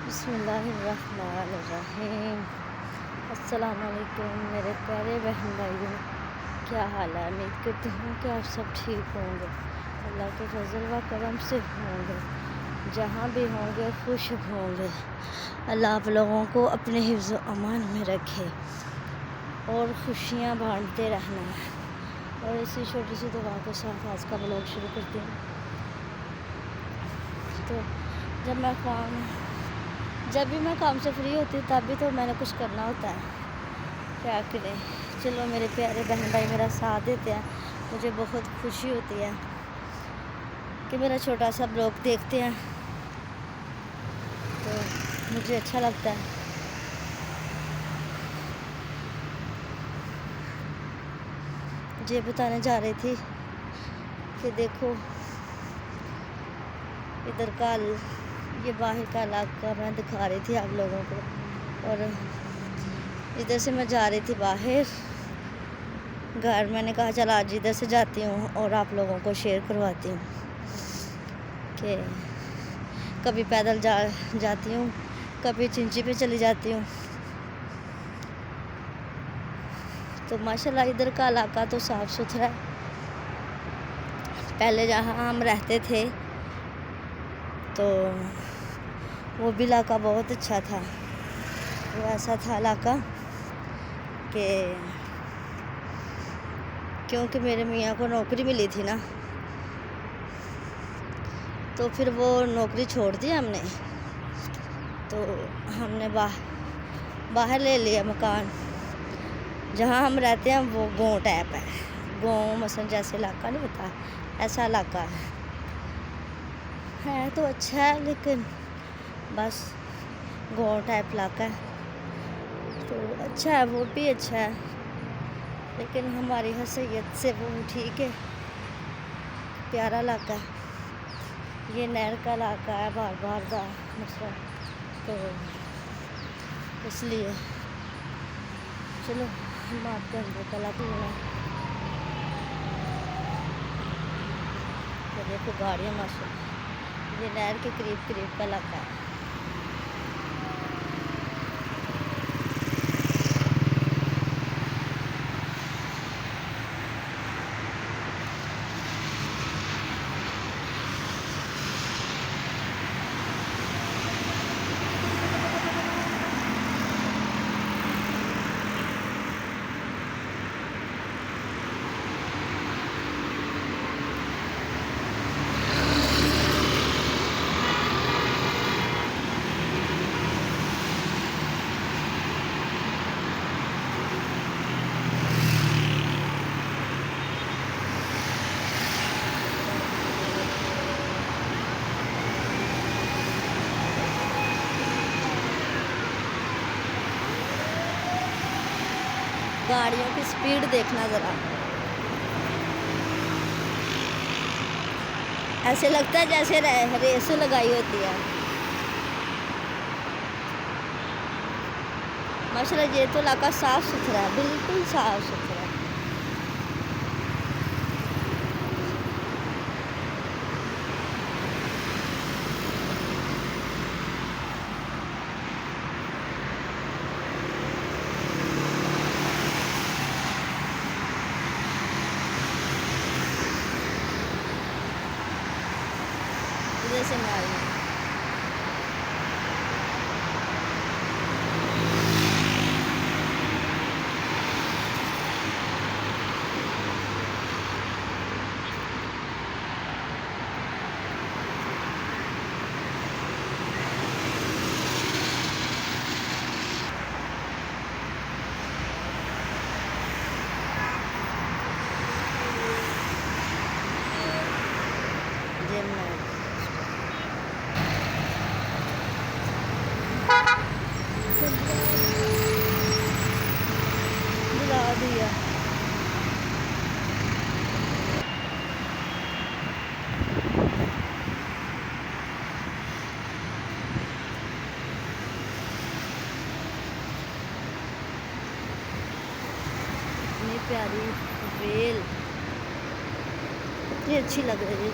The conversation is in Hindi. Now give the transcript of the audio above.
बिस्मिल्लाहिर्रहमानिर्रहीम। अस्सलाम वालेकुम मेरे प्यारे बहन भाइयों, क्या हाल है। उम्मीद करती हूँ कि आप सब ठीक होंगे, अल्लाह के फजल व करम से होंगे, जहाँ भी होंगे खुश होंगे। अल्लाह आप लोगों को अपने हिफ्ज़ व अमान में रखे और खुशियाँ बांटते रहना है। और इसी छोटी सी दुआ के साथ आज का ब्लॉग शुरू करती हूँ। तो जब भी मैं काम से फ्री होती हूँ तब भी तो मैंने कुछ करना होता है, क्या करें। चलो मेरे प्यारे बहन भाई मेरा साथ देते हैं, मुझे बहुत खुशी होती है कि मेरा छोटा सा ब्लॉग देखते हैं, तो मुझे अच्छा लगता है। ये बताने जा रही थी कि देखो इधर का ये बाहर का इलाका मैं दिखा रही थी आप लोगों को, और इधर से मैं जा रही थी बाहर घर। मैंने कहा चल आज इधर से जाती हूँ और आप लोगों को शेयर करवाती हूँ कि कभी पैदल जाती हूँ, कभी चिंची पे चली जाती हूँ। तो माशाल्लाह इधर का इलाका तो साफ़ सुथरा है। पहले जहाँ हम रहते थे तो वो भी इलाका बहुत अच्छा था। वो ऐसा था इलाका कि क्योंकि मेरे मियाँ को नौकरी मिली थी ना, तो फिर वो नौकरी छोड़ दी हमने, तो हमने बाहर ले लिया मकान। जहाँ हम रहते हैं वो गाँव टाइप है, गाँव मसलन जैसे इलाका नहीं होता, ऐसा इलाका है तो अच्छा है, लेकिन बस गाँव टाइप इलाका है तो अच्छा है, वो भी अच्छा है। लेकिन हमारी हैसियत से वो ठीक है, प्यारा इलाका है। ये नहर का इलाका है, बार बार का मसला, तो इसलिए चलो हम आपके अंदर कला पीना। तो देखो गाड़ियाँ माशाल्लाह, ये नहर के करीब करीब का इलाका है। गाड़ियों की स्पीड देखना ज़रा, ऐसे लगता है जैसे रेस लगाई होती है। माशाल्लाह ये तो इलाका साफ़ सुथरा है, बिल्कुल साफ़ सुथरा है। इधर से मैं आई हूँ। ये मैं बुला दिया। इतनी प्यारी वेल, इतनी अच्छी लग रही है।